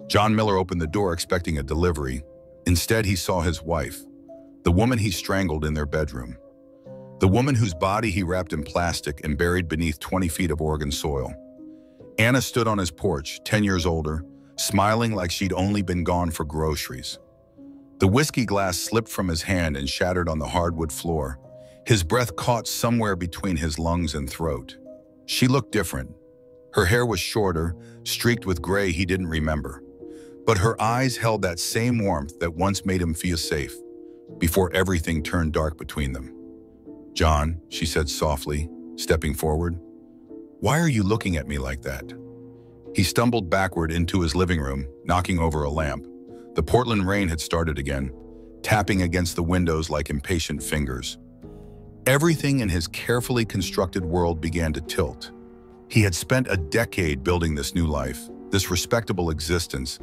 John Miller opened the door expecting a delivery. Instead, he saw his wife, the woman he strangled in their bedroom. The woman whose body he wrapped in plastic and buried beneath 20 feet of Oregon soil. Anna stood on his porch, 10 years older, smiling like she'd only been gone for groceries. The whiskey glass slipped from his hand and shattered on the hardwood floor. His breath caught somewhere between his lungs and throat. She looked different. Her hair was shorter, streaked with gray he didn't remember. But her eyes held that same warmth that once made him feel safe, before everything turned dark between them. "John," she said softly, stepping forward. "Why are you looking at me like that?" He stumbled backward into his living room, knocking over a lamp. The Portland rain had started again, tapping against the windows like impatient fingers. Everything in his carefully constructed world began to tilt. He had spent a decade building this new life, this respectable existence,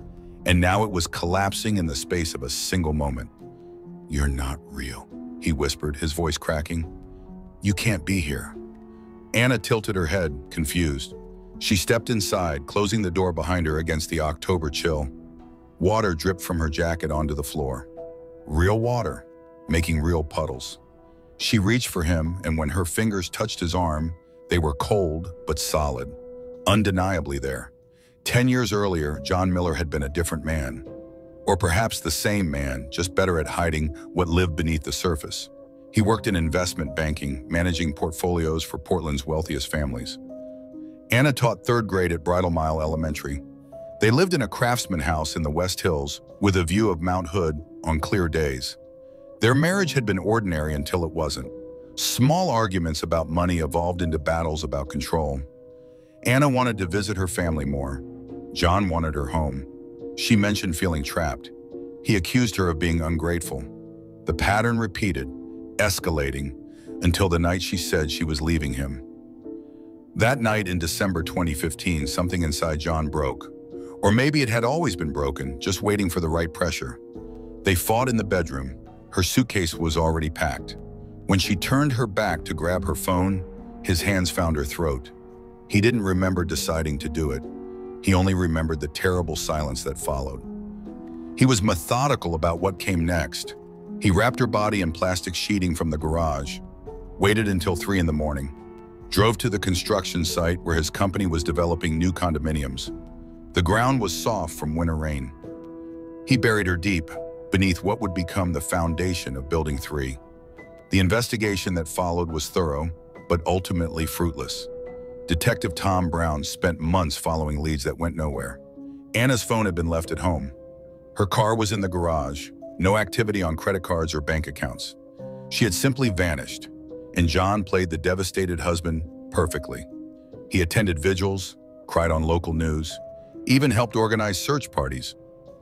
and now it was collapsing in the space of a single moment. "You're not real," he whispered, his voice cracking. "You can't be here." Anna tilted her head, confused. She stepped inside, closing the door behind her against the October chill. Water dripped from her jacket onto the floor. Real water, making real puddles. She reached for him, and when her fingers touched his arm, they were cold but solid, undeniably there. 10 years earlier, John Miller had been a different man. Or perhaps the same man, just better at hiding what lived beneath the surface. He worked in investment banking, managing portfolios for Portland's wealthiest families. Anna taught 3rd grade at Bridal Mile Elementary. They lived in a craftsman house in the West Hills with a view of Mount Hood on clear days. Their marriage had been ordinary until it wasn't. Small arguments about money evolved into battles about control. Anna wanted to visit her family more. John wanted her home. She mentioned feeling trapped. He accused her of being ungrateful. The pattern repeated, escalating, until the night she said she was leaving him. That night in December 2015, something inside John broke. Or maybe it had always been broken, just waiting for the right pressure. They fought in the bedroom. Her suitcase was already packed. When she turned her back to grab her phone, his hands found her throat. He didn't remember deciding to do it. He only remembered the terrible silence that followed. He was methodical about what came next. He wrapped her body in plastic sheeting from the garage, waited until 3 in the morning, drove to the construction site where his company was developing new condominiums. The ground was soft from winter rain. He buried her deep, beneath what would become the foundation of Building 3. The investigation that followed was thorough, but ultimately fruitless. Detective Tom Brown spent months following leads that went nowhere. Anna's phone had been left at home. Her car was in the garage, no activity on credit cards or bank accounts. She had simply vanished, and John played the devastated husband perfectly. He attended vigils, cried on local news, even helped organize search parties,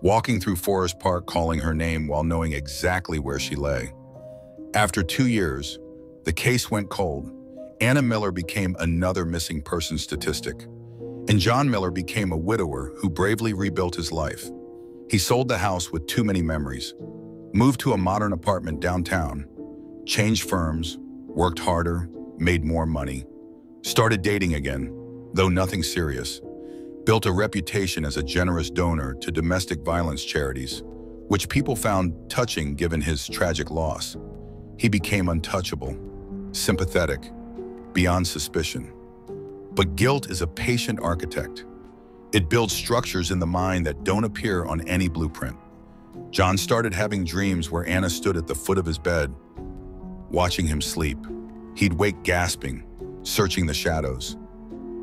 walking through Forest Park calling her name while knowing exactly where she lay. After 2 years, the case went cold. Anna Miller became another missing person statistic, and John Miller became a widower who bravely rebuilt his life. He sold the house with too many memories, moved to a modern apartment downtown, changed firms, worked harder, made more money, started dating again, though nothing serious, built a reputation as a generous donor to domestic violence charities, which people found touching given his tragic loss. He became untouchable, sympathetic, beyond suspicion. But guilt is a patient architect. It builds structures in the mind that don't appear on any blueprint. John started having dreams where Anna stood at the foot of his bed, watching him sleep. He'd wake gasping, searching the shadows.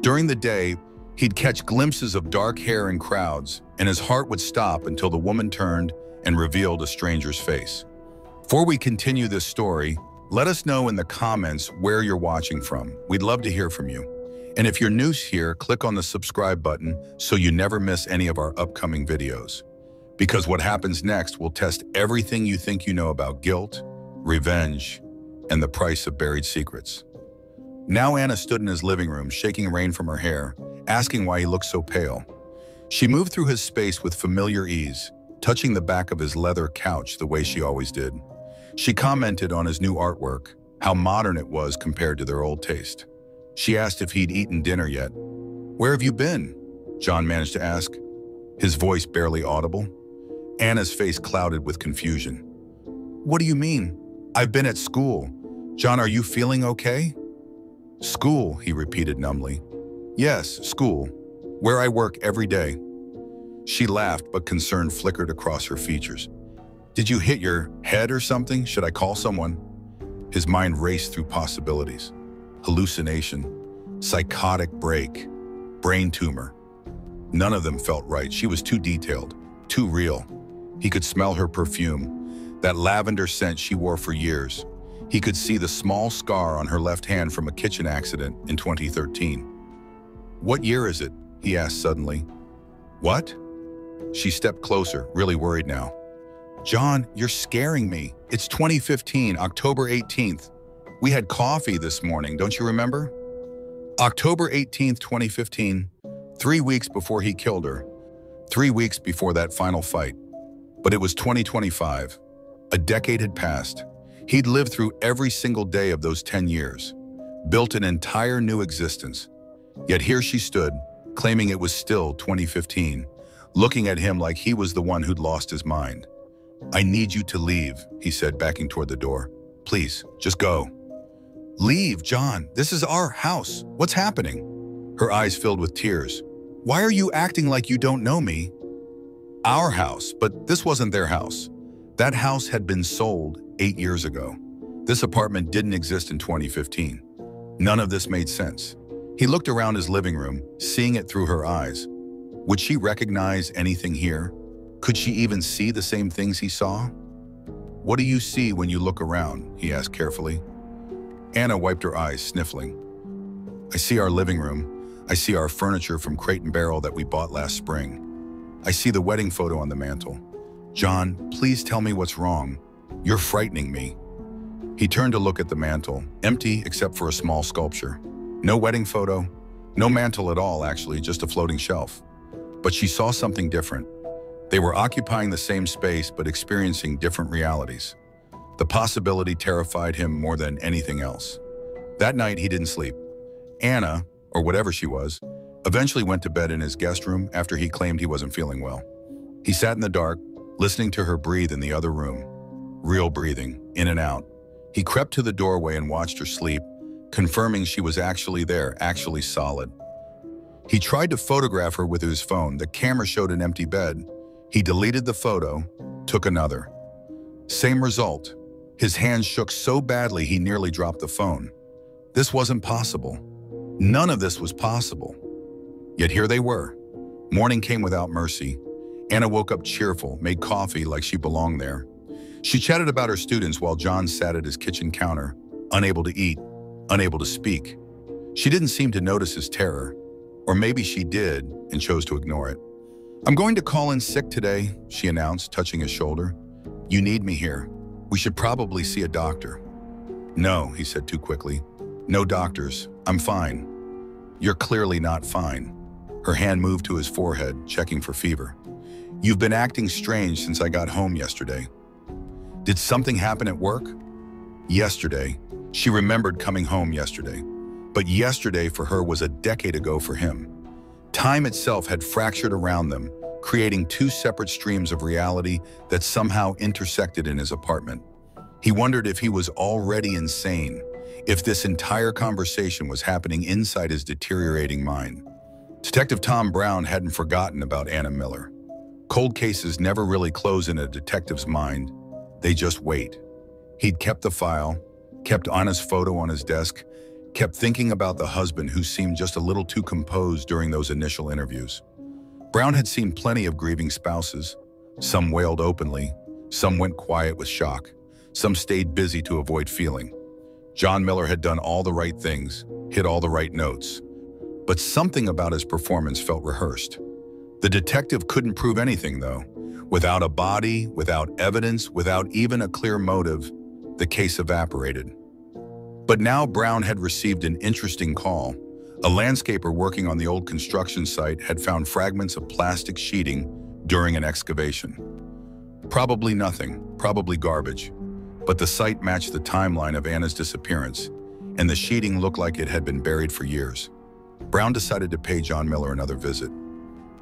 During the day, he'd catch glimpses of dark hair in crowds, and his heart would stop until the woman turned and revealed a stranger's face. Before we continue this story, let us know in the comments where you're watching from. We'd love to hear from you. And if you're new here, click on the subscribe button so you never miss any of our upcoming videos. Because what happens next will test everything you think you know about guilt, revenge, and the price of buried secrets. Now Anna stood in his living room, shaking rain from her hair, asking why he looked so pale. She moved through his space with familiar ease, touching the back of his leather couch the way she always did. She commented on his new artwork, how modern it was compared to their old taste. She asked if he'd eaten dinner yet. "Where have you been?" John managed to ask. his voice barely audible. Anna's face clouded with confusion. What do you mean? I've been at school. John, are you feeling okay? School, he repeated numbly. Yes, school, where I work every day. She laughed, but concern flickered across her features. Did you hit your head or something? Should I call someone? His mind raced through possibilities. Hallucination, psychotic break, brain tumor. None of them felt right. She was too detailed, too real. He could smell her perfume, that lavender scent she wore for years. He could see the small scar on her left hand from a kitchen accident in 2013. What year is it? He asked suddenly. What? She stepped closer, really worried now. John, you're scaring me. It's 2015, October 18th. We had coffee this morning, don't you remember? October 18th, 2015, 3 weeks before he killed her. 3 weeks before that final fight. But it was 2025. A decade had passed. He'd lived through every single day of those 10 years, built an entire new existence. Yet here she stood, claiming it was still 2015, looking at him like he was the one who'd lost his mind. I need you to leave, he said, backing toward the door. Please, just go. Leave, John. This is our house. What's happening? Her eyes filled with tears. Why are you acting like you don't know me? Our house, but this wasn't their house. That house had been sold 8 years ago. This apartment didn't exist in 2015. None of this made sense. He looked around his living room, seeing it through her eyes. Would she recognize anything here? Could she even see the same things he saw? What do you see when you look around? He asked carefully. Anna wiped her eyes, sniffling. I see our living room. I see our furniture from Crate and Barrel that we bought last spring. I see the wedding photo on the mantle. John, please tell me what's wrong. You're frightening me. He turned to look at the mantle, empty except for a small sculpture. No wedding photo, no mantle at all, actually, just a floating shelf. But she saw something different. They were occupying the same space but experiencing different realities. The possibility terrified him more than anything else. That night, he didn't sleep. Anna, or whatever she was, eventually went to bed in his guest room after he claimed he wasn't feeling well. He sat in the dark, listening to her breathe in the other room. Real breathing, in and out. He crept to the doorway and watched her sleep, confirming she was actually there, actually solid. He tried to photograph her with his phone. The camera showed an empty bed. He deleted the photo, took another. Same result. His hands shook so badly he nearly dropped the phone. This wasn't possible. None of this was possible. Yet here they were. Morning came without mercy. Anna woke up cheerful, made coffee like she belonged there. She chatted about her students while John sat at his kitchen counter, unable to eat, unable to speak. She didn't seem to notice his terror. Or maybe she did and chose to ignore it. I'm going to call in sick today, she announced, touching his shoulder. You need me here. We should probably see a doctor. No, he said too quickly. No doctors. I'm fine. You're clearly not fine. Her hand moved to his forehead, checking for fever. You've been acting strange since I got home yesterday. Did something happen at work? Yesterday. She remembered coming home yesterday. But yesterday for her was a decade ago for him. Time itself had fractured around them, creating two separate streams of reality that somehow intersected in his apartment. He wondered if he was already insane, if this entire conversation was happening inside his deteriorating mind. Detective Tom Brown hadn't forgotten about Anna Miller. Cold cases never really close in a detective's mind. They just wait. He'd kept the file, kept Anna's photo on his desk, kept thinking about the husband who seemed just a little too composed during those initial interviews. Brown had seen plenty of grieving spouses. Some wailed openly, some went quiet with shock, some stayed busy to avoid feeling. John Miller had done all the right things, hit all the right notes. But something about his performance felt rehearsed. The detective couldn't prove anything, though. Without a body, without evidence, without even a clear motive, the case evaporated. But now Brown had received an interesting call. A landscaper working on the old construction site had found fragments of plastic sheeting during an excavation. Probably nothing, probably garbage. But the site matched the timeline of Anna's disappearance, and the sheeting looked like it had been buried for years. Brown decided to pay John Miller another visit.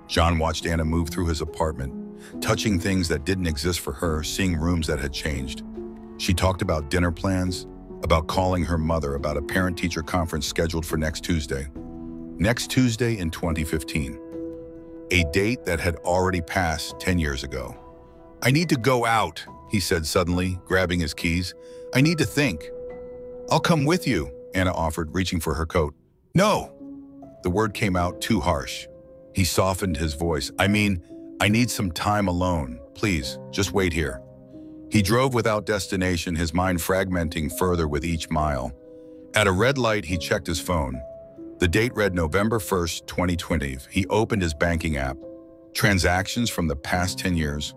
John watched Anna move through his apartment, touching things that didn't exist for her, seeing rooms that had changed. She talked about dinner plans, about calling her mother, about a parent-teacher conference scheduled for next Tuesday. Next Tuesday in 2015. A date that had already passed 10 years ago. "I need to go out," he said suddenly, grabbing his keys. "I need to think." "I'll come with you," Anna offered, reaching for her coat. "No!" The word came out too harsh. He softened his voice. "I mean, I need some time alone. Please, just wait here." He drove without destination, his mind fragmenting further with each mile. At a red light, he checked his phone. The date read November 1st, 2020. He opened his banking app. Transactions from the past 10 years.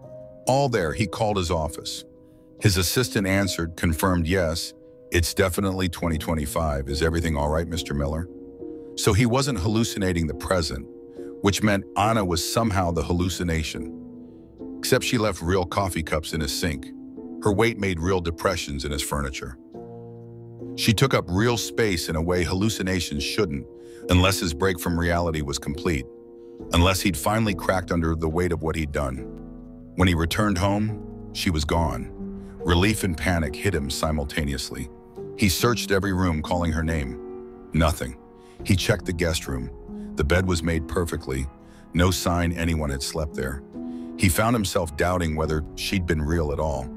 All there. He called his office. His assistant answered, confirmed, "Yes, it's definitely 2025. Is everything all right, Mr. Miller?" So he wasn't hallucinating the present, which meant Anna was somehow the hallucination. Except she left real coffee cups in his sink. Her weight made real depressions in his furniture. She took up real space in a way hallucinations shouldn't, unless his break from reality was complete, unless he'd finally cracked under the weight of what he'd done. When he returned home, she was gone. Relief and panic hit him simultaneously. He searched every room, calling her name. Nothing. He checked the guest room. The bed was made perfectly. No sign anyone had slept there. He found himself doubting whether she'd been real at all.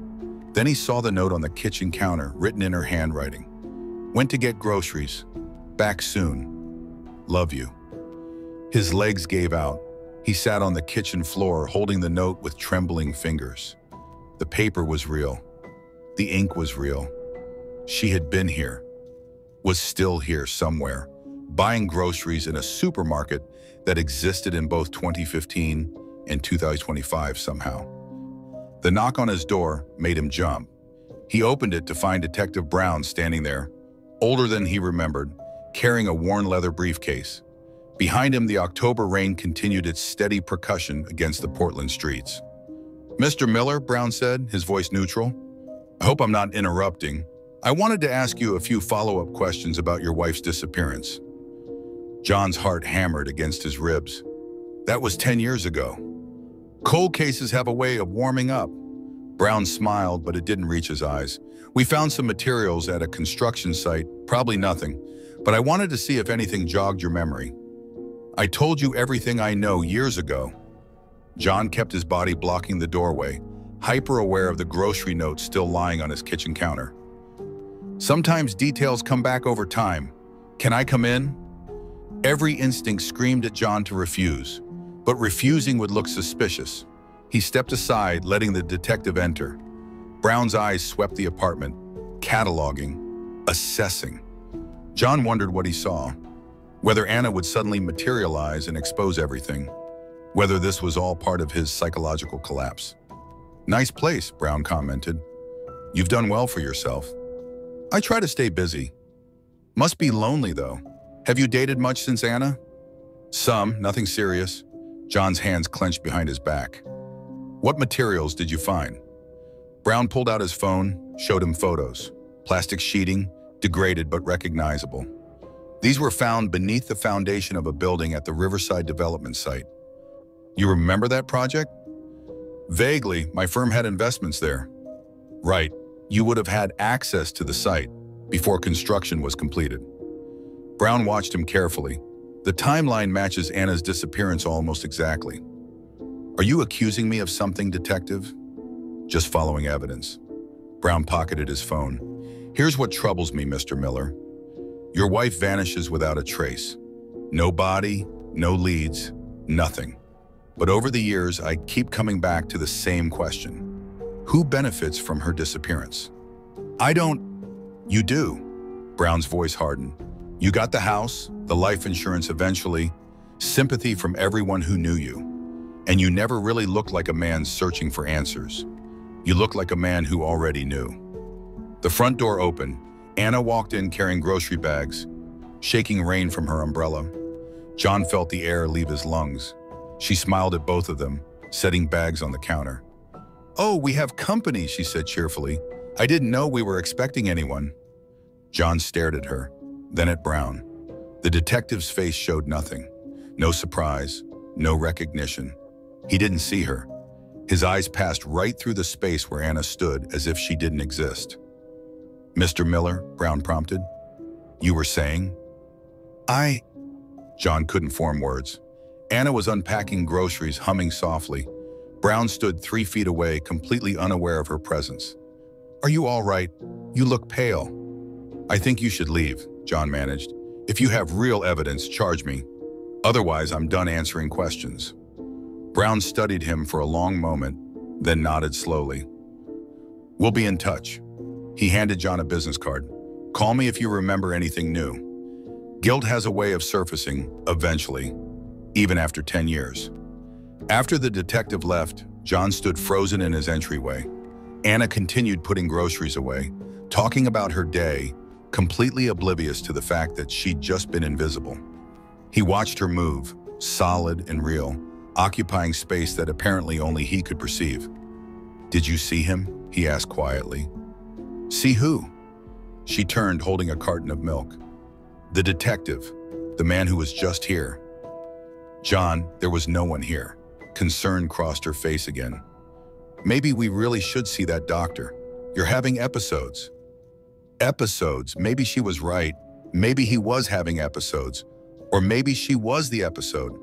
Then he saw the note on the kitchen counter, written in her handwriting. "Went to get groceries. Back soon. Love you." His legs gave out. He sat on the kitchen floor, holding the note with trembling fingers. The paper was real. The ink was real. She had been here. Was still here somewhere, buying groceries in a supermarket that existed in both 2015 and 2025 somehow. The knock on his door made him jump. He opened it to find Detective Brown standing there, older than he remembered, carrying a worn leather briefcase. Behind him, the October rain continued its steady percussion against the Portland streets. "Mr. Miller," Brown said, his voice neutral. "I hope I'm not interrupting. I wanted to ask you a few follow-up questions about your wife's disappearance." John's heart hammered against his ribs. That was 10 years ago. Cold cases have a way of warming up. Brown smiled, but it didn't reach his eyes. "We found some materials at a construction site, probably nothing, but I wanted to see if anything jogged your memory. I told you everything I know years ago." John kept his body blocking the doorway, hyper-aware of the grocery note still lying on his kitchen counter. "Sometimes details come back over time. Can I come in?" Every instinct screamed at John to refuse, but refusing would look suspicious. He stepped aside, letting the detective enter. Brown's eyes swept the apartment, cataloging, assessing. John wondered what he saw. Whether Anna would suddenly materialize and expose everything. Whether this was all part of his psychological collapse. "Nice place," Brown commented. "You've done well for yourself." "I try to stay busy." "Must be lonely, though. Have you dated much since Anna?" "Some, nothing serious." John's hands clenched behind his back. "What materials did you find?" Brown pulled out his phone, showed him photos. Plastic sheeting, degraded but recognizable. These were found beneath the foundation of a building at the Riverside development site. "You remember that project?" "Vaguely, my firm had investments there." "Right, you would have had access to the site before construction was completed." Brown watched him carefully. The timeline matches Anna's disappearance almost exactly. "Are you accusing me of something, detective?" "Just following evidence." Brown pocketed his phone. "Here's what troubles me, Mr. Miller. Your wife vanishes without a trace. No body, no leads, nothing. But over the years, I keep coming back to the same question. Who benefits from her disappearance?" "I don't." "You do." Brown's voice hardened. "You got the house, the life insurance eventually, sympathy from everyone who knew you. And you never really looked like a man searching for answers. You looked like a man who already knew." The front door opened. Anna walked in carrying grocery bags, shaking rain from her umbrella. John felt the air leave his lungs. She smiled at both of them, setting bags on the counter. "Oh, we have company," she said cheerfully. "I didn't know we were expecting anyone." John stared at her, then at Brown. The detective's face showed nothing. No surprise, no recognition. He didn't see her. His eyes passed right through the space where Anna stood as if she didn't exist. "Mr. Miller," Brown prompted. "You were saying?" John couldn't form words. Anna was unpacking groceries, humming softly. Brown stood 3 feet away, completely unaware of her presence. "Are you all right? You look pale." "I think you should leave," John managed. "If you have real evidence, charge me. Otherwise, I'm done answering questions." Brown studied him for a long moment, then nodded slowly. "We'll be in touch." He handed John a business card. "Call me if you remember anything new." Guilt has a way of surfacing, eventually, even after 10 years. After the detective left, John stood frozen in his entryway. Anna continued putting groceries away, talking about her day, completely oblivious to the fact that she'd just been invisible. He watched her move, solid and real, occupying space that apparently only he could perceive. "Did you see him?" he asked quietly. "See who?" She turned, holding a carton of milk. "The detective, the man who was just here." "John, there was no one here." Concern crossed her face again. "Maybe we really should see that doctor. You're having episodes." Episodes, maybe she was right. Maybe he was having episodes. Or maybe she was the episode.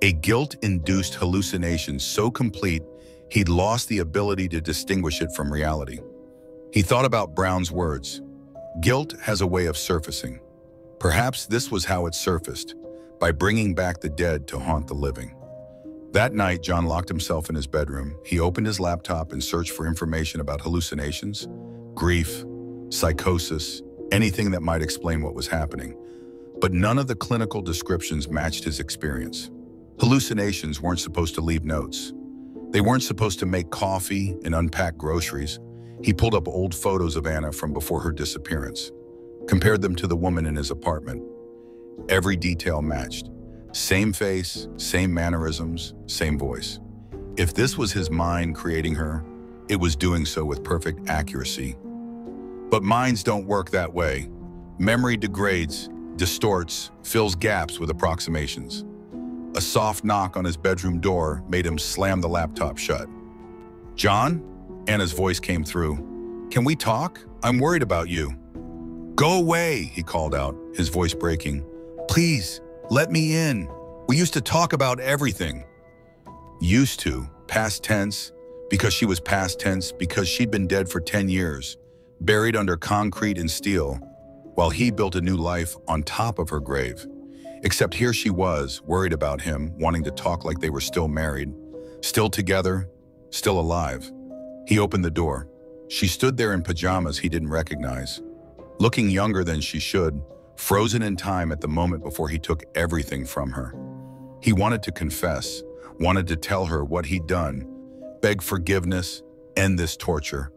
A guilt-induced hallucination so complete, he'd lost the ability to distinguish it from reality. He thought about Brown's words. Guilt has a way of surfacing. Perhaps this was how it surfaced, by bringing back the dead to haunt the living. That night, John locked himself in his bedroom. He opened his laptop and searched for information about hallucinations, grief, psychosis, anything that might explain what was happening. But none of the clinical descriptions matched his experience. Hallucinations weren't supposed to leave notes. They weren't supposed to make coffee and unpack groceries. He pulled up old photos of Anna from before her disappearance, compared them to the woman in his apartment. Every detail matched. Same face, same mannerisms, same voice. If this was his mind creating her, it was doing so with perfect accuracy. But minds don't work that way. Memory degrades, distorts, fills gaps with approximations. A soft knock on his bedroom door made him slam the laptop shut. "John?" Anna's voice came through. "Can we talk? I'm worried about you." "Go away," he called out, his voice breaking. "Please, let me in. We used to talk about everything." Used to, past tense, because she was past tense, because she'd been dead for 10 years, buried under concrete and steel, while he built a new life on top of her grave. Except here she was, worried about him, wanting to talk like they were still married, still together, still alive. He opened the door. She stood there in pajamas he didn't recognize, looking younger than she should, frozen in time at the moment before he took everything from her. He wanted to confess, wanted to tell her what he'd done, beg forgiveness, end this torture,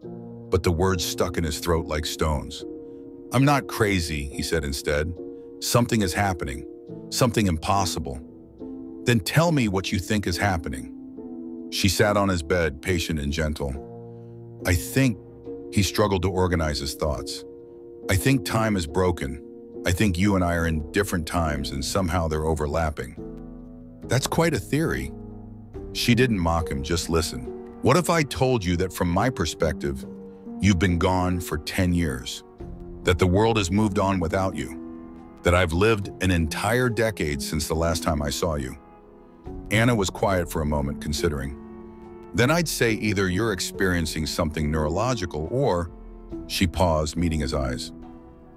but the words stuck in his throat like stones. "I'm not crazy," he said instead. "Something is happening, something impossible." "Then tell me what you think is happening." She sat on his bed, patient and gentle. "I think," he struggled to organize his thoughts. "I think time is broken. I think you and I are in different times and somehow they're overlapping." "That's quite a theory." She didn't mock him, just listen. "What if I told you that from my perspective, you've been gone for 10 years? That the world has moved on without you? That I've lived an entire decade since the last time I saw you?" Anna was quiet for a moment, considering. "Then I'd say either you're experiencing something neurological or," she paused, meeting his eyes,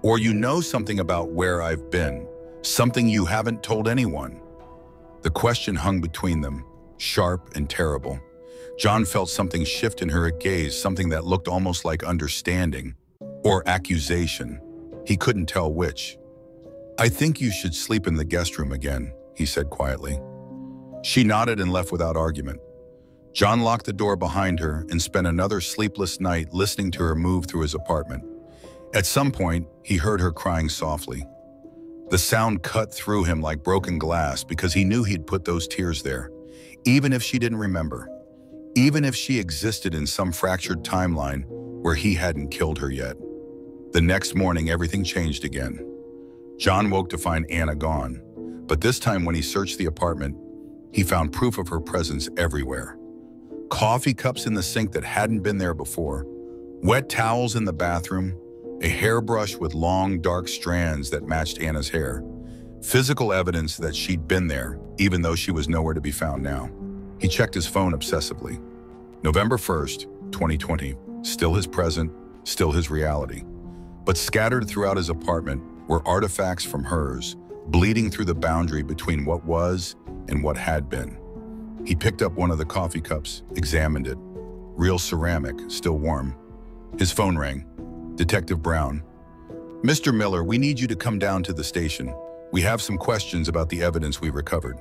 "or you know something about where I've been, something you haven't told anyone." The question hung between them, sharp and terrible. John felt something shift in her gaze, something that looked almost like understanding or accusation. He couldn't tell which. "I think you should sleep in the guest room again," he said quietly. She nodded and left without argument. John locked the door behind her and spent another sleepless night listening to her move through his apartment. At some point, he heard her crying softly. The sound cut through him like broken glass because he knew he'd put those tears there, even if she didn't remember, even if she existed in some fractured timeline where he hadn't killed her yet. The next morning, everything changed again. John woke to find Anna gone, but this time when he searched the apartment, He found proof of her presence everywhere. Coffee cups in the sink that hadn't been there before, wet towels in the bathroom, a hairbrush with long, dark strands that matched Anna's hair. Physical evidence that she'd been there, even though she was nowhere to be found now. He checked his phone obsessively. November 1st, 2020, still his present, still his reality. But scattered throughout his apartment were artifacts from hers, bleeding through the boundary between what was and what had been. He picked up one of the coffee cups, examined it. Real ceramic, still warm. His phone rang. Detective Brown. "Mr. Miller, we need you to come down to the station. We have some questions about the evidence we recovered."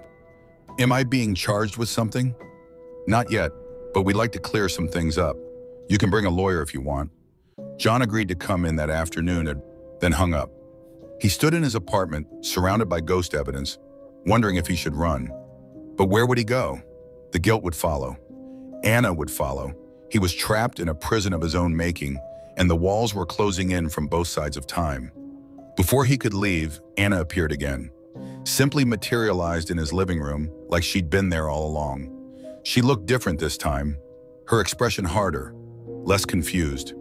"Am I being charged with something?" "Not yet, but we'd like to clear some things up. You can bring a lawyer if you want." John agreed to come in that afternoon and then hung up. He stood in his apartment, surrounded by ghost evidence, wondering if he should run. But where would he go? The guilt would follow. Anna would follow. He was trapped in a prison of his own making, and the walls were closing in from both sides of time. Before he could leave, Anna appeared again, simply materialized in his living room like she'd been there all along. She looked different this time, her expression harder, less confused.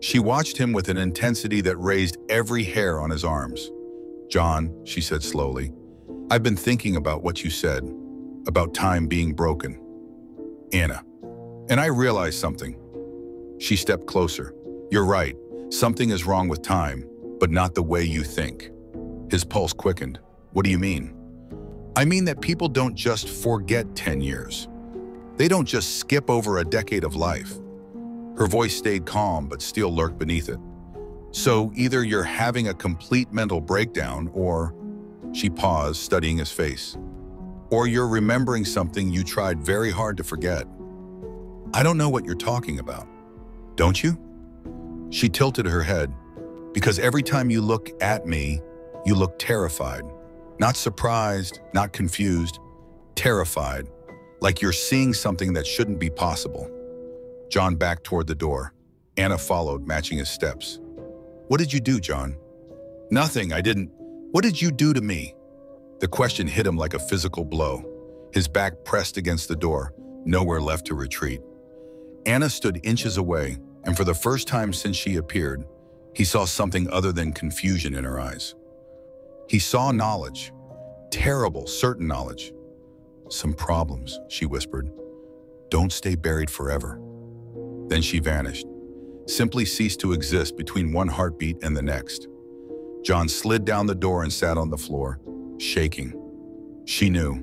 She watched him with an intensity that raised every hair on his arms. "John," she said slowly, "I've been thinking about what you said, about time being broken." "Anna, and I realized something." She stepped closer. "You're right, something is wrong with time, but not the way you think." His pulse quickened. "What do you mean?" "I mean that people don't just forget 10 years. They don't just skip over a decade of life." Her voice stayed calm but still lurked beneath it. "So either you're having a complete mental breakdown or," she paused, studying his face, "or you're remembering something you tried very hard to forget." "I don't know what you're talking about." "Don't you?" She tilted her head. "Because every time you look at me, you look terrified. Not surprised, not confused, terrified, like you're seeing something that shouldn't be possible." John backed toward the door. Anna followed, matching his steps. "What did you do, John?" "Nothing, I didn't." "What did you do to me?" The question hit him like a physical blow. His back pressed against the door, nowhere left to retreat. Anna stood inches away, and for the first time since she appeared, he saw something other than confusion in her eyes. He saw knowledge, terrible, certain knowledge. "Some problems," she whispered. "Don't stay buried forever." Then she vanished, simply ceased to exist between one heartbeat and the next. John slid down the door and sat on the floor, shaking. She knew.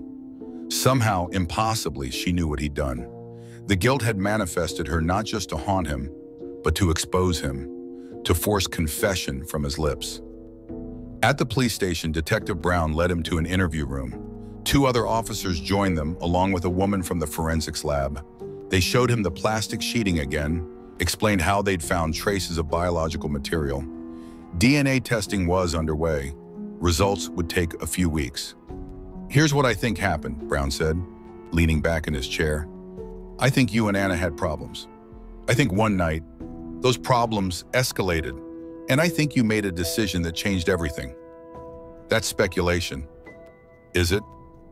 Somehow, impossibly, she knew what he'd done. The guilt had manifested her not just to haunt him, but to expose him, to force confession from his lips. At the police station, Detective Brown led him to an interview room. 2 other officers joined them, along with a woman from the forensics lab. They showed him the plastic sheeting again, explained how they'd found traces of biological material. DNA testing was underway. Results would take a few weeks. "Here's what I think happened," Brown said, leaning back in his chair. "I think you and Anna had problems. I think one night, those problems escalated, and I think you made a decision that changed everything." "That's speculation." "Is it?"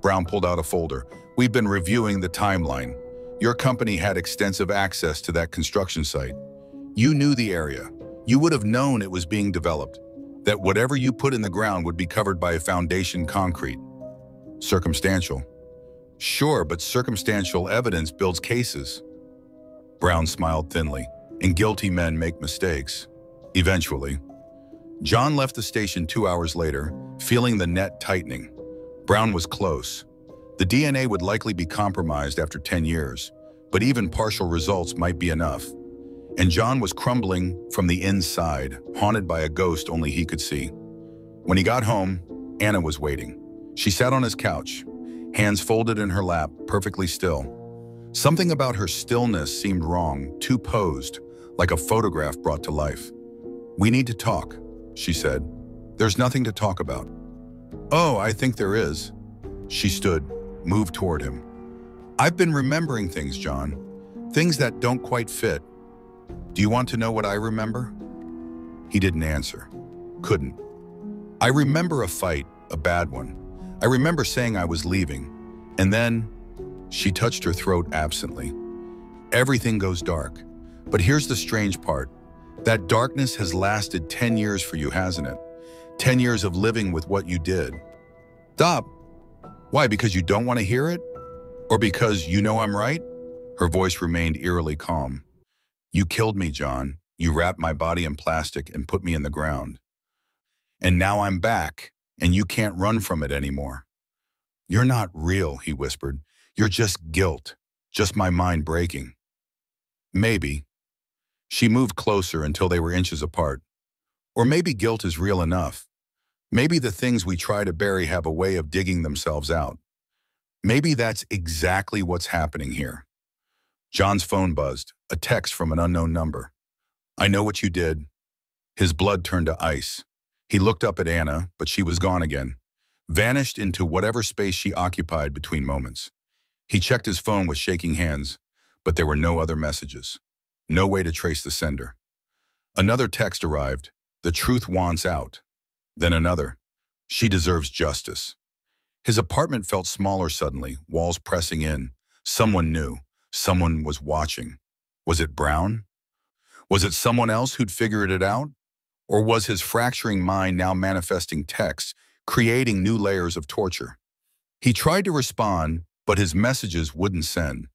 Brown pulled out a folder. "We've been reviewing the timeline. Your company had extensive access to that construction site. You knew the area. You would have known it was being developed, that whatever you put in the ground would be covered by a foundation concrete." "Circumstantial." "Sure, but circumstantial evidence builds cases." Brown smiled thinly. "And guilty men make mistakes. Eventually." John left the station 2 hours later, feeling the net tightening. Brown was close. The DNA would likely be compromised after 10 years, but even partial results might be enough. And John was crumbling from the inside, haunted by a ghost only he could see. When he got home, Anna was waiting. She sat on his couch, hands folded in her lap, perfectly still. Something about her stillness seemed wrong, too posed, like a photograph brought to life. "We need to talk," she said. "There's nothing to talk about." "Oh, I think there is." She stood, moved toward him. "I've been remembering things, John. Things that don't quite fit. Do you want to know what I remember?" He didn't answer. Couldn't. "I remember a fight, a bad one. I remember saying I was leaving. And then She touched her throat absently. Everything goes dark. But here's the strange part. That darkness has lasted 10 years for you, hasn't it? 10 years of living with what you did. Stop. Why, because you don't want to hear it? Or because you know I'm right? Her voice remained eerily calm. You killed me, John. You wrapped my body in plastic and put me in the ground. And now I'm back, and you can't run from it anymore. You're not real, he whispered. You're just guilt, just my mind breaking. Maybe. She moved closer until they were inches apart. Or maybe guilt is real enough. Maybe the things we try to bury have a way of digging themselves out. Maybe that's exactly what's happening here. John's phone buzzed, a text from an unknown number. I know what you did. His blood turned to ice. He looked up at Anna, but she was gone again, vanished into whatever space she occupied between moments. He checked his phone with shaking hands, but there were no other messages. No way to trace the sender. Another text arrived. The truth wants out. Then another. She deserves justice. His apartment felt smaller suddenly, walls pressing in. Someone knew. Someone was watching. Was it Brown? Was it someone else who'd figured it out? Or was his fracturing mind now manifesting texts, creating new layers of torture? He tried to respond, but his messages wouldn't send.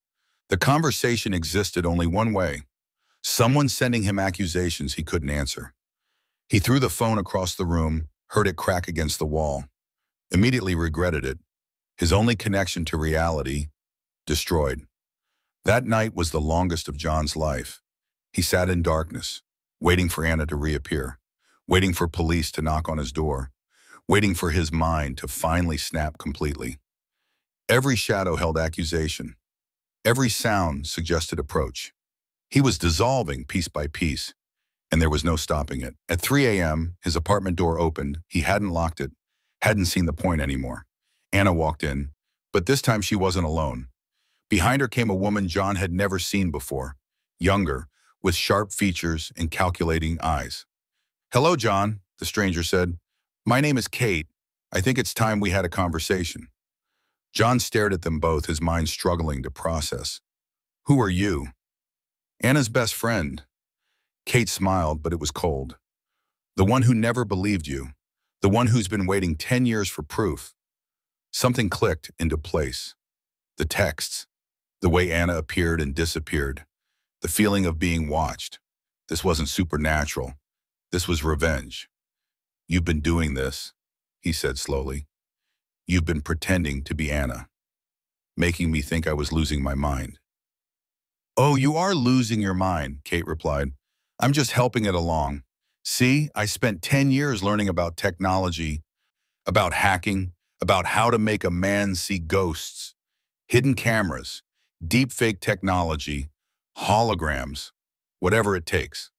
The conversation existed only one way. Someone sending him accusations he couldn't answer. He threw the phone across the room, heard it crack against the wall. Immediately regretted it. His only connection to reality, destroyed. That night was the longest of John's life. He sat in darkness, waiting for Anna to reappear, waiting for police to knock on his door, waiting for his mind to finally snap completely. Every shadow held accusation. Every sound suggested approach. He was dissolving piece by piece, and there was no stopping it. At 3 a.m., his apartment door opened. He hadn't locked it, hadn't seen the point anymore. Anna walked in, but this time she wasn't alone. Behind her came a woman John had never seen before, younger, with sharp features and calculating eyes. Hello, John, the stranger said. My name is Kate. I think it's time we had a conversation. John stared at them both, his mind struggling to process. Who are you? Anna's best friend. Kate smiled, but it was cold. The one who never believed you. The one who's been waiting 10 years for proof. Something clicked into place. The texts. The way Anna appeared and disappeared. The feeling of being watched. This wasn't supernatural. This was revenge. You've been doing this, he said slowly. You've been pretending to be Anna, making me think I was losing my mind. Oh, you are losing your mind, Kate replied. I'm just helping it along. See, I spent 10 years learning about technology, about hacking, about how to make a man see ghosts, hidden cameras, deepfake technology, holograms, whatever it takes.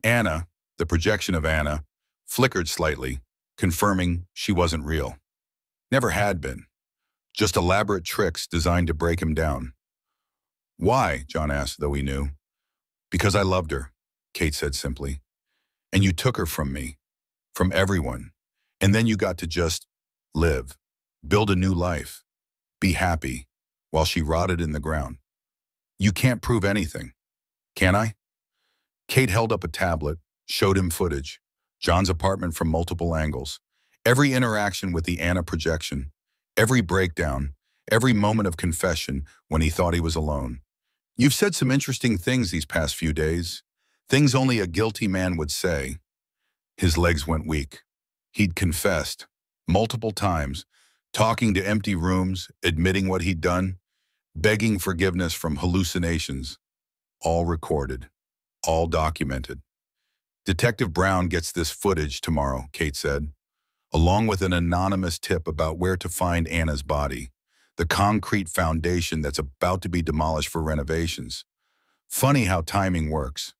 Anna, the projection of Anna, flickered slightly, confirming she wasn't real. Never had been. Just elaborate tricks designed to break him down. Why? John asked, though he knew. Because I loved her, Kate said simply. And you took her from me, from everyone. And then you got to just live, build a new life, be happy, while she rotted in the ground. You can't prove anything, can I? Kate held up a tablet, showed him footage, John's apartment from multiple angles, every interaction with the Anna projection, every breakdown, every moment of confession when he thought he was alone. You've said some interesting things these past few days, things only a guilty man would say. His legs went weak. He'd confessed, multiple times, talking to empty rooms, admitting what he'd done, begging forgiveness from hallucinations, all recorded, all documented. Detective Brown gets this footage tomorrow, Kate said, along with an anonymous tip about where to find Anna's body, the concrete foundation that's about to be demolished for renovations. Funny how timing works.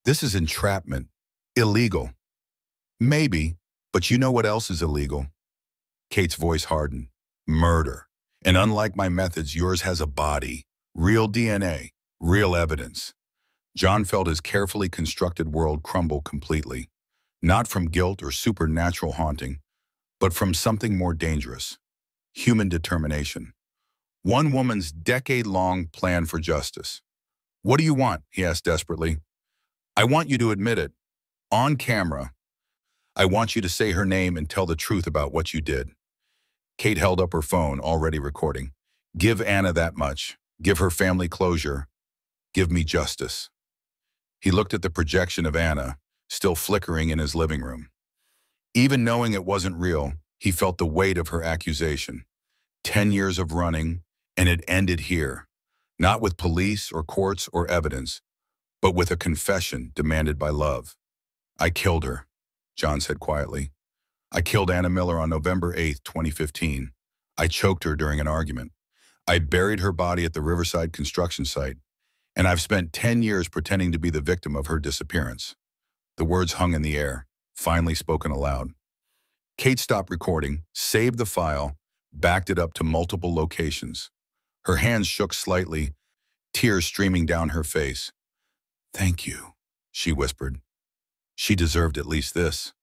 This is entrapment, illegal. Maybe, but you know what else is illegal? Kate's voice hardened. Murder. And unlike my methods, yours has a body, real DNA, real evidence. John felt his carefully constructed world crumble completely, not from guilt or supernatural haunting, but from something more dangerous, human determination. One woman's decade-long plan for justice. "What do you want?" he asked desperately. "I want you to admit it. On camera. I want you to say her name and tell the truth about what you did." Kate held up her phone, already recording. "Give Anna that much. Give her family closure. Give me justice." He looked at the projection of Anna, still flickering in his living room. Even knowing it wasn't real, he felt the weight of her accusation. 10 years of running, and it ended here. Not with police or courts or evidence, but with a confession demanded by love. "I killed her," John said quietly. "I killed Anna Miller on November 8th, 2015. I choked her during an argument. I buried her body at the Riverside construction site, and I've spent 10 years pretending to be the victim of her disappearance." The words hung in the air, finally spoken aloud. Kate stopped recording, saved the file, backed it up to multiple locations. Her hands shook slightly, tears streaming down her face. "Thank you," she whispered. She deserved at least this.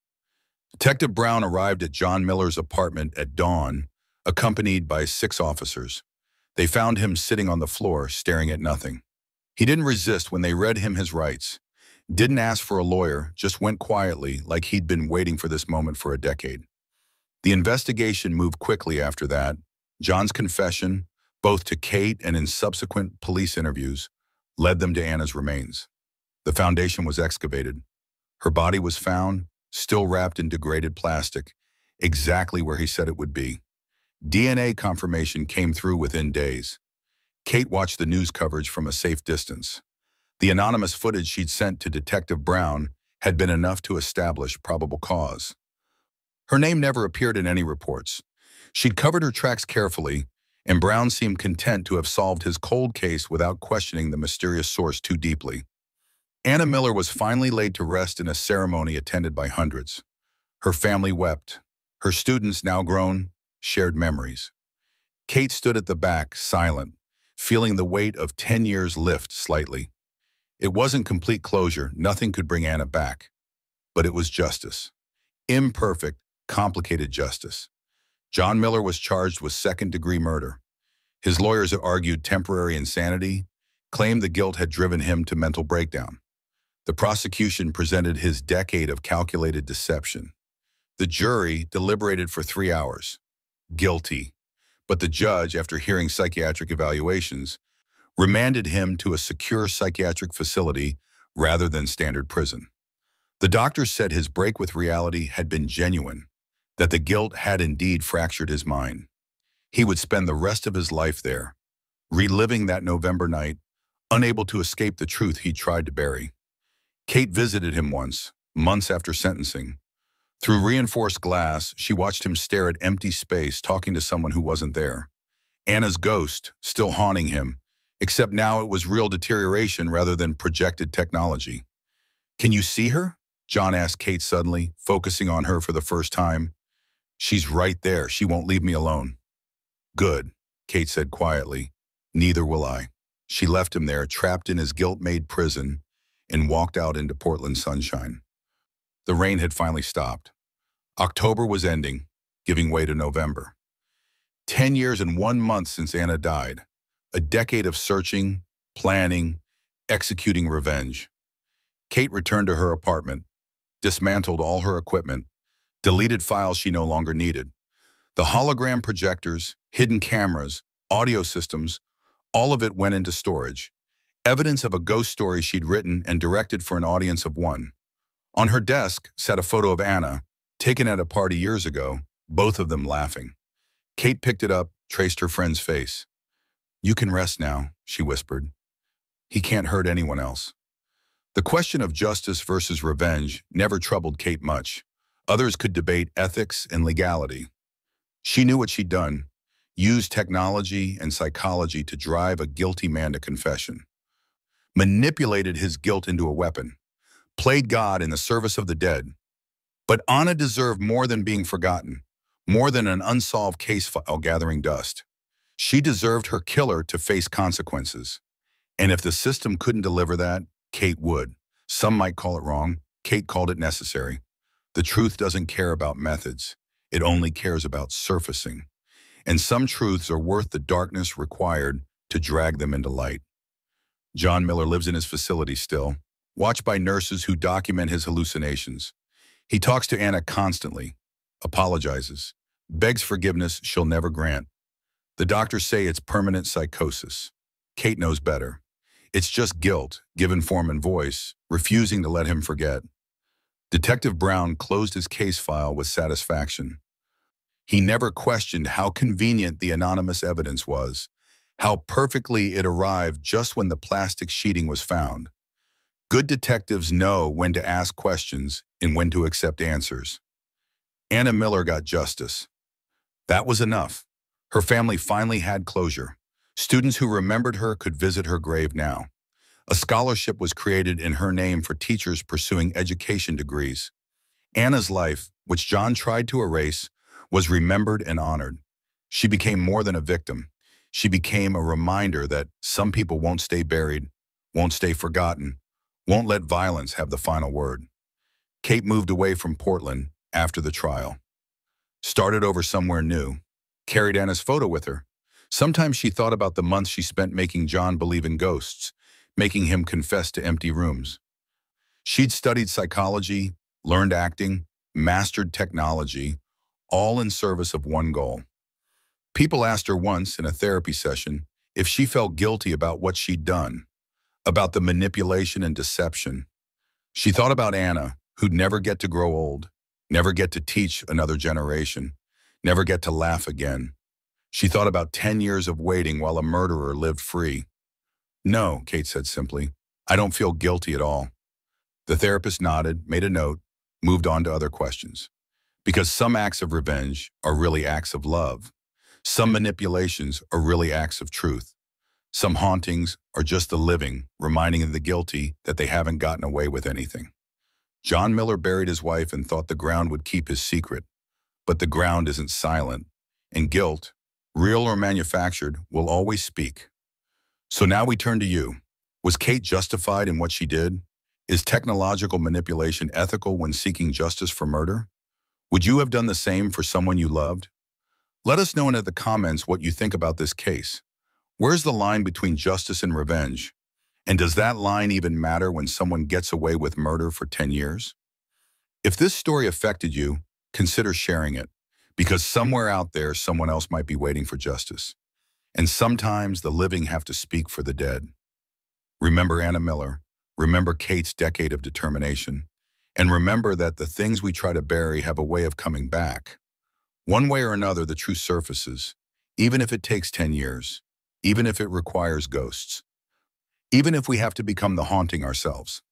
Detective Brown arrived at John Miller's apartment at dawn, accompanied by 6 officers. They found him sitting on the floor, staring at nothing. He didn't resist when they read him his rights. Didn't ask for a lawyer, just went quietly, like he'd been waiting for this moment for a decade. The investigation moved quickly after that. John's confession, both to Kate and in subsequent police interviews, led them to Anna's remains. The foundation was excavated. Her body was found, still wrapped in degraded plastic, exactly where he said it would be. DNA confirmation came through within days. Kate watched the news coverage from a safe distance. The anonymous footage she'd sent to Detective Brown had been enough to establish probable cause. Her name never appeared in any reports. She'd covered her tracks carefully, and Brown seemed content to have solved his cold case without questioning the mysterious source too deeply. Anna Miller was finally laid to rest in a ceremony attended by hundreds. Her family wept. Her students, now grown, shared memories. Kate stood at the back, silent, feeling the weight of 10 years lift slightly. It wasn't complete closure, nothing could bring Anna back. But it was justice. Imperfect, complicated justice. John Miller was charged with second-degree murder. His lawyers had argued temporary insanity, claimed the guilt had driven him to mental breakdown. The prosecution presented his decade of calculated deception. The jury deliberated for 3 hours. Guilty. But the judge, after hearing psychiatric evaluations, remanded him to a secure psychiatric facility rather than standard prison. The doctors said his break with reality had been genuine, that the guilt had indeed fractured his mind. He would spend the rest of his life there, reliving that November night, unable to escape the truth he tried to bury. Kate visited him once, months after sentencing. Through reinforced glass, she watched him stare at empty space, talking to someone who wasn't there. Anna's ghost, still haunting him, except now it was real deterioration rather than projected technology. "Can you see her?" John asked Kate suddenly, focusing on her for the first time. "She's right there. She won't leave me alone." "Good," Kate said quietly. "Neither will I." She left him there, trapped in his guilt-made prison, and walked out into Portland sunshine. The rain had finally stopped. October was ending, giving way to November. 10 years and 1 month since Anna died. A decade of searching, planning, executing revenge. Kate returned to her apartment, dismantled all her equipment, deleted files she no longer needed. The hologram projectors, hidden cameras, audio systems, all of it went into storage. Evidence of a ghost story she'd written and directed for an audience of 1. On her desk sat a photo of Anna, taken at a party years ago, both of them laughing. Kate picked it up, traced her friend's face. "You can rest now," she whispered. "He can't hurt anyone else." The question of justice versus revenge never troubled Kate much. Others could debate ethics and legality. She knew what she'd done, used technology and psychology to drive a guilty man to confession. Manipulated his guilt into a weapon. Played God in the service of the dead. But Anna deserved more than being forgotten, more than an unsolved case file gathering dust. She deserved her killer to face consequences. And if the system couldn't deliver that, Kate would. Some might call it wrong. Kate called it necessary. The truth doesn't care about methods. It only cares about surfacing. and some truths are worth the darkness required to drag them into light. John Miller lives in his facility still, watched by nurses who document his hallucinations. He talks to Anna constantly, apologizes, begs forgiveness she'll never grant. The doctors say it's permanent psychosis. Kate knows better. It's just guilt, given form and voice, refusing to let him forget. Detective Brown closed his case file with satisfaction. He never questioned how convenient the anonymous evidence was, how perfectly it arrived just when the plastic sheeting was found. Good detectives know when to ask questions and when to accept answers. Anna Miller got justice. That was enough. Her family finally had closure. Students who remembered her could visit her grave now. A scholarship was created in her name for teachers pursuing education degrees. Anna's life, which John tried to erase, was remembered and honored. She became more than a victim. She became a reminder that some people won't stay buried, won't stay forgotten, won't let violence have the final word. Kate moved away from Portland after the trial. Started over somewhere new. Carried Anna's photo with her. Sometimes she thought about the months she spent making John believe in ghosts, making him confess to empty rooms. She'd studied psychology, learned acting, mastered technology, all in service of one goal. People asked her once in a therapy session if she felt guilty about what she'd done, about the manipulation and deception. She thought about Anna, who'd never get to grow old, never get to teach another generation, never get to laugh again. She thought about 10 years of waiting while a murderer lived free. "No," Kate said simply. "I don't feel guilty at all." The therapist nodded, made a note, moved on to other questions. Because some acts of revenge are really acts of love. Some manipulations are really acts of truth. Some hauntings are just the living, reminding the guilty that they haven't gotten away with anything. John Miller buried his wife and thought the ground would keep his secret. But the ground isn't silent, and guilt, real or manufactured, will always speak. So now we turn to you. Was Kate justified in what she did? Is technological manipulation ethical when seeking justice for murder? Would you have done the same for someone you loved? Let us know in the comments what you think about this case. Where's the line between justice and revenge? And does that line even matter when someone gets away with murder for 10 years? If this story affected you, consider sharing it, because somewhere out there, someone else might be waiting for justice. And sometimes the living have to speak for the dead. Remember Anna Miller. Remember Kate's decade of determination. And remember that the things we try to bury have a way of coming back. One way or another, the truth surfaces, even if it takes 10 years, even if it requires ghosts, even if we have to become the haunting ourselves.